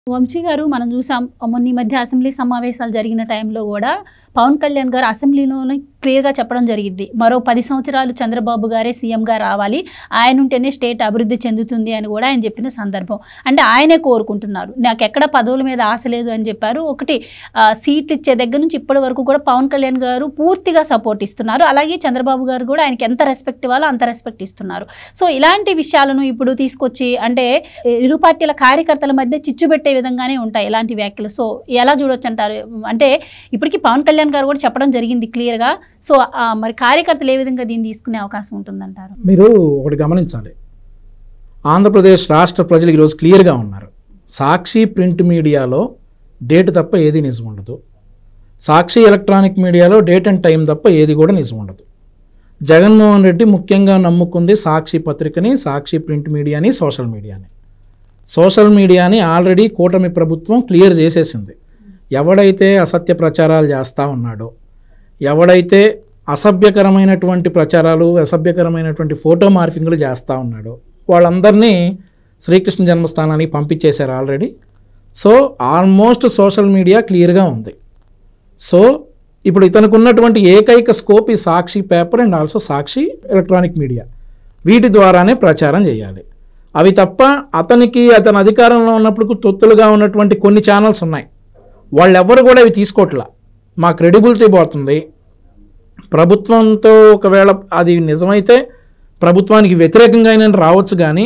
వంశీ గారు మనం చూసాం మొన్న ఈ మధ్య అసెంబ్లీ సమావేశాలు జరిగిన టైంలో కూడా పవన్ కళ్యాణ్ గారు అసెంబ్లీలోనే క్లియర్గా చెప్పడం జరిగింది. మరో 10 సంవత్సరాలు చంద్రబాబు గారే సీఎంగా రావాలి, ఆయన ఉంటేనే స్టేట్ అభివృద్ధి చెందుతుంది అని కూడా ఆయన చెప్పిన సందర్భం. అంటే ఆయనే కోరుకుంటున్నారు, నాకు ఎక్కడ పదవుల మీద ఆశ లేదు అని చెప్పారు. ఒకటి సీట్లు ఇచ్చే దగ్గర నుంచి ఇప్పటి వరకు కూడా పవన్ కళ్యాణ్ గారు పూర్తిగా సపోర్ట్ ఇస్తున్నారు. అలాగే చంద్రబాబు గారు కూడా ఆయనకి ఎంత రెస్పెక్ట్ ఇవ్వాలో అంత రెస్పెక్ట్ ఇస్తున్నారు. సో ఇలాంటి విషయాలను ఇప్పుడు తీసుకొచ్చి అంటే ఇరు పార్టీల కార్యకర్తల మధ్య చిచ్చు పెట్టే విధంగానే ఉంటాయి ఇలాంటి వ్యాఖ్యలు. సో ఎలా చూడొచ్చు అంటారు? అంటే ఇప్పటికీ పవన్ కళ్యాణ్ గారు కూడా చెప్పడం జరిగింది క్లియర్గా. సో మరి కార్యకర్తలు ఏ విధంగా దీన్ని తీసుకునే అవకాశం ఉంటుందంటారు? మీరు ఒకటి గమనించాలి, ఆంధ్రప్రదేశ్ రాష్ట్ర ప్రజలు ఈరోజు క్లియర్గా ఉన్నారు. సాక్షి ప్రింట్ మీడియాలో డేట్ తప్ప ఏది నిజం ఉండదు, సాక్షి ఎలక్ట్రానిక్ మీడియాలో డేట్ అండ్ టైం తప్ప ఏది కూడా నిజం ఉండదు. జగన్మోహన్ రెడ్డి ముఖ్యంగా నమ్ముకుంది సాక్షి పత్రికని, సాక్షి ప్రింట్ మీడియాని, సోషల్ మీడియాని. సోషల్ మీడియాని ఆల్రెడీ కూటమి ప్రభుత్వం క్లియర్ చేసేసింది. ఎవడైతే అసత్య ప్రచారాలు చేస్తూ ఉన్నాడో, ఎవడైతే అసభ్యకరమైనటువంటి ప్రచారాలు, అసభ్యకరమైనటువంటి ఫోటో మార్ఫింగ్లు చేస్తూ ఉన్నాడో వాళ్ళందరినీ శ్రీకృష్ణ జన్మస్థానానికి పంపించేశారు already. So almost social media క్లియర్గా ఉంది. సో ఇప్పుడు ఇతనికి ఉన్నటువంటి ఏకైక స్కోప్ ఈ Sakshi paper and also Sakshi electronic media, వీటి ద్వారానే ప్రచారం చేయాలి. అవి తప్ప అతనికి అతని అధికారంలో ఉన్నప్పుడు తొత్తులుగా ఉన్నటువంటి కొన్ని ఛానల్స్ ఉన్నాయి, వాళ్ళెవ్వరు కూడా ఇవి తీసుకోవట్లా. మా క్రెడిబిలిటీ పోతుంది. ప్రభుత్వంతో ఒకవేళ అది నిజమైతే ప్రభుత్వానికి వ్యతిరేకంగా అయినా రావచ్చు, కానీ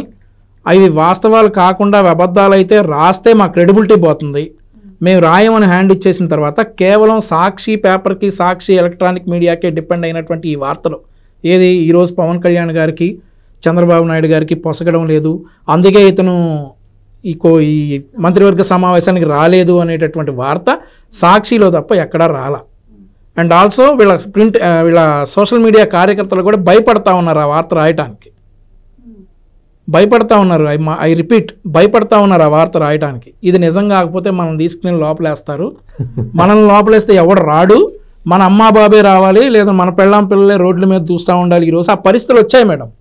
అవి వాస్తవాలు కాకుండా అబద్ధాలు అయితే రాస్తే మా క్రెడిబిలిటీ పోతుంది. మేము రాయమని హ్యాండ్ ఇచ్చేసిన తర్వాత కేవలం సాక్షి పేపర్కి, సాక్షి ఎలక్ట్రానిక్ మీడియాకే డిపెండ్ అయినటువంటి ఈ వార్తలు ఏది ఈరోజు పవన్ కళ్యాణ్ గారికి, చంద్రబాబు నాయుడు గారికి పొసగడం లేదు, అందుకే ఇతను ఈ మంత్రివర్గ సమావేశానికి రాలేదు అనేటటువంటి వార్త సాక్షిలో తప్ప ఎక్కడా రాలా. అండ్ ఆల్సో వీళ్ళ సోషల్ మీడియా కార్యకర్తలు కూడా భయపడతా ఉన్నారు ఆ వార్త రాయటానికి, భయపడతా ఉన్నారు. ఐ రిపీట్, భయపడతా ఉన్నారు ఆ వార్త రాయటానికి. ఇది నిజం కాకపోతే మనం తీసుకుని లోపలేస్తారు, మనల్ని లోపలేస్తే ఎవడు రాడు, మన అమ్మా బాబే రావాలి, లేదా మన పెళ్ళాం పిల్లలే రోడ్ల మీద చూస్తూ ఉండాలి. ఈరోజు ఆ పరిస్థితులు వచ్చాయి మేడం,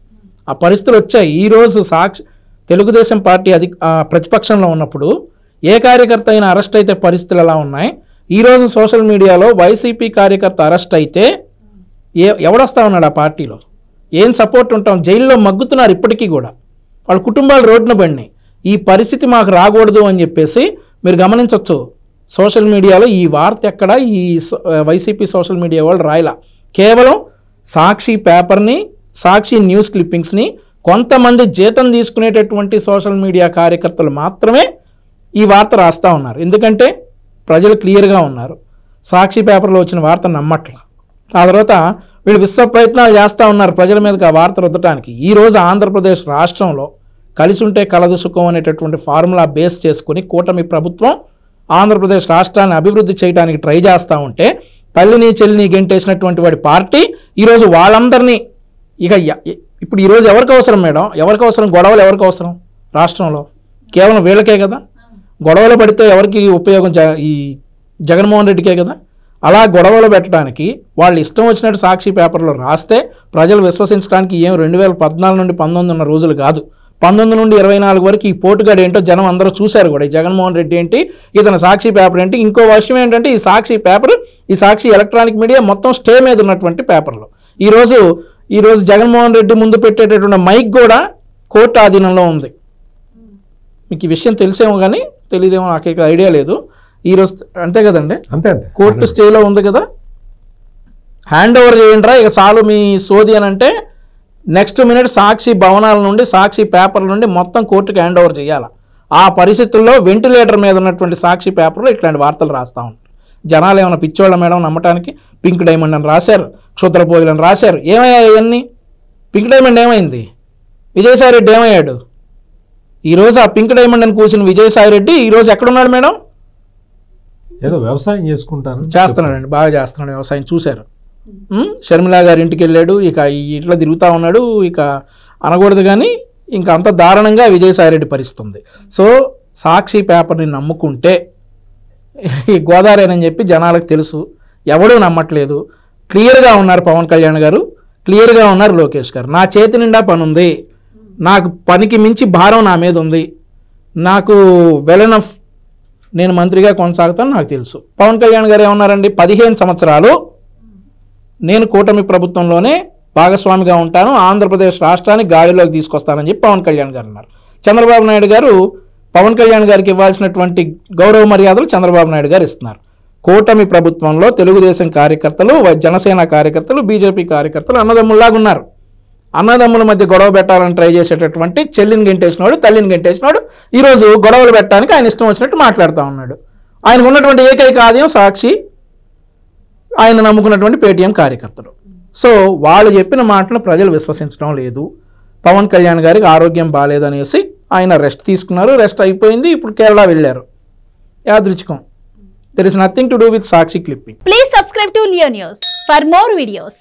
ఆ పరిస్థితులు వచ్చాయి. ఈరోజు తెలుగుదేశం పార్టీ ప్రతిపక్షంలో ఉన్నప్పుడు ఏ కార్యకర్త అయినా అరెస్ట్ అయితే పరిస్థితులు ఎలా ఉన్నాయి, ఈరోజు సోషల్ మీడియాలో వైసీపీ కార్యకర్త అరెస్ట్ అయితే ఎవడొస్తా ఉన్నాడు ఆ పార్టీలో? ఏం సపోర్ట్ ఉంటాం? జైల్లో మగ్గుతున్నారు ఇప్పటికీ కూడా, వాళ్ళ కుటుంబాలు రోడ్డున పడినాయి. ఈ పరిస్థితి మాకు రాకూడదు అని చెప్పేసి మీరు గమనించవచ్చు. సోషల్ మీడియాలో ఈ వార్త ఎక్కడ ఈ వైసీపీ సోషల్ మీడియా వాళ్ళు రాయలా. కేవలం సాక్షి పేపర్ని, సాక్షి న్యూస్ క్లిప్పింగ్స్ని కొంతమంది జీతం తీసుకునేటటువంటి సోషల్ మీడియా కార్యకర్తలు మాత్రమే ఈ వార్త రాస్తూ ఉన్నారు. ఎందుకంటే ప్రజలు క్లియర్గా ఉన్నారు, సాక్షి పేపర్లో వచ్చిన వార్త నమ్మట్ల. ఆ తర్వాత వీళ్ళు విశ్వ ప్రయత్నాలు చేస్తూ ఉన్నారు ప్రజల మీదకి ఆ వార్త రుద్దటానికి. ఈరోజు ఆంధ్రప్రదేశ్ రాష్ట్రంలో కలిసి ఉంటే కలదు సుఖం అనేటటువంటి ఫార్ములా బేస్ చేసుకుని కూటమి ప్రభుత్వం ఆంధ్రప్రదేశ్ రాష్ట్రాన్ని అభివృద్ధి చేయడానికి ట్రై చేస్తూ ఉంటే తల్లిని చెల్లిని గెంటేసినటువంటి వాడి పార్టీ ఈరోజు వాళ్ళందరినీ ఇప్పుడు ఈరోజు ఎవరికి అవసరం మేడం? ఎవరికి అవసరం గొడవలు? ఎవరికి అవసరం రాష్ట్రంలో? కేవలం వీళ్ళకే కదా. గొడవలు పడితే ఎవరికి ఉపయోగం? ఈ జగన్మోహన్ రెడ్డికే కదా. అలా గొడవలు పెట్టడానికి వాళ్ళు ఇష్టం వచ్చినట్టు సాక్షి పేపర్లో రాస్తే ప్రజలు విశ్వసించడానికి ఏం 2014 నుండి 19 ఉన్న రోజులు కాదు, 19 నుండి 24 వరకు ఈ పోటుగాడు ఏంటో జనం అందరూ చూశారు కూడా. ఈ జగన్మోహన్ రెడ్డి ఏంటి, ఇతను సాక్షి పేపర్ ఏంటి. ఇంకో విషయం ఏంటంటే ఈ సాక్షి పేపర్, ఈ సాక్షి ఎలక్ట్రానిక్ మీడియా మొత్తం స్టే మీద ఉన్నటువంటి పేపర్లు ఈరోజు జగన్మోహన్ రెడ్డి ముందు పెట్టేటటువంటి మైక్ కూడా కోర్టు ఆధీనంలో ఉంది. మీకు ఈ విషయం తెలిసేమో కానీ తెలియదేమో, నాకు ఇక్కడ ఐడియా లేదు. ఈరోజు అంతే కదండి, అంతే కోర్టు స్టేలో ఉంది కదా. హ్యాండ్ ఓవర్ చేయండి రా ఇక చాలు మీ సోది అని అంటే నెక్స్ట్ మినిట్ సాక్షి భవనాల నుండి, సాక్షి పేపర్ల నుండి మొత్తం కోర్టుకి హ్యాండ్ ఓవర్ చేయాలి. ఆ పరిస్థితుల్లో వెంటిలేటర్ మీద ఉన్నటువంటి సాక్షి పేపర్లో ఇట్లాంటి వార్తలు రాస్తూ ఉంటారు. జనాలు ఏమైనా పిచ్చోళ్ళ మేడం నమ్మటానికి? పింక్ డైమండ్ అని రాశారు, క్షుద్రపోయిలు అని రాశారు. ఏమయ్యాయి ఇవన్నీ? పింక్ డైమండ్ ఏమైంది? విజయసాయిరెడ్డి ఏమయ్యాడు? ఈరోజు ఆ పింక్ డైమండ్ అని కూర్చుని విజయసాయిరెడ్డి ఈరోజు ఎక్కడున్నాడు మేడం? ఏదో వ్యవసాయం చేస్తున్నాడండి, బాగా చేస్తున్నాడు వ్యవసాయం. చూశారు, షర్మిలా గారి ఇంటికి వెళ్ళాడు, ఇక ఇట్లా తిరుగుతూ ఉన్నాడు. ఇక అనకూడదు కానీ ఇంకా అంత దారుణంగా విజయసాయిరెడ్డి పరిస్థితుంది. సో సాక్షి పేపర్ని నమ్ముకుంటే ఈ గోదావరేనని చెప్పి జనాలకు తెలుసు, ఎవడూ నమ్మట్లేదు. క్లియర్గా ఉన్నారు పవన్ కళ్యాణ్ గారు, క్లియర్గా ఉన్నారు లోకేష్ గారు. నా చేతి నిండా పని ఉంది, నాకు పనికి మించి భారం నా మీద ఉంది, నాకు వెల్ ఎనఫ్ నేను మంత్రిగా కొనసాగుతాను నాకు తెలుసు. పవన్ కళ్యాణ్ గారు ఏమన్నారండి, 15 సంవత్సరాలు నేను కూటమి ప్రభుత్వంలోనే భాగస్వామిగా ఉంటాను, ఆంధ్రప్రదేశ్ రాష్ట్రాన్ని గాడిలోకి తీసుకొస్తానని చెప్పి పవన్ కళ్యాణ్ గారు అన్నారు. చంద్రబాబు నాయుడు గారు పవన్ కళ్యాణ్ గారికి ఇవ్వాల్సినటువంటి గౌరవ మర్యాదలు చంద్రబాబు నాయుడు గారు ఇస్తున్నారు. కూటమి ప్రభుత్వంలో తెలుగుదేశం కార్యకర్తలు, జనసేన కార్యకర్తలు, బీజేపీ కార్యకర్తలు అన్నదమ్ముల్లాగా ఉన్నారు. అన్నదమ్ముల మధ్య గొడవ పెట్టాలని ట్రై చేసేటటువంటి చెల్లిని గెంటేసినవాడు, తల్లిని గెంటేసినవాడు ఈరోజు గొడవలు పెట్టడానికి ఆయన ఇష్టం వచ్చినట్టు మాట్లాడుతూ ఉన్నాడు. ఆయనకు ఉన్నటువంటి ఏకైక ఆదాయం సాక్షి, ఆయన నమ్ముకున్నటువంటి పేటీఎం కార్యకర్తలు. సో వాళ్ళు చెప్పిన మాటలు ప్రజలు విశ్వసించడం లేదు. పవన్ కళ్యాణ్ గారికి ఆరోగ్యం బాగాలేదనేసి ఆయన రెస్ట్ తీసుకున్నారు. రెస్ట్ అయిపోయింది, ఇప్పుడు కేరళ వెళ్ళారు. యాదృచ్ఛికం. There is nothing to do with Sakshi clipping. Please subscribe to Leo News for more videos.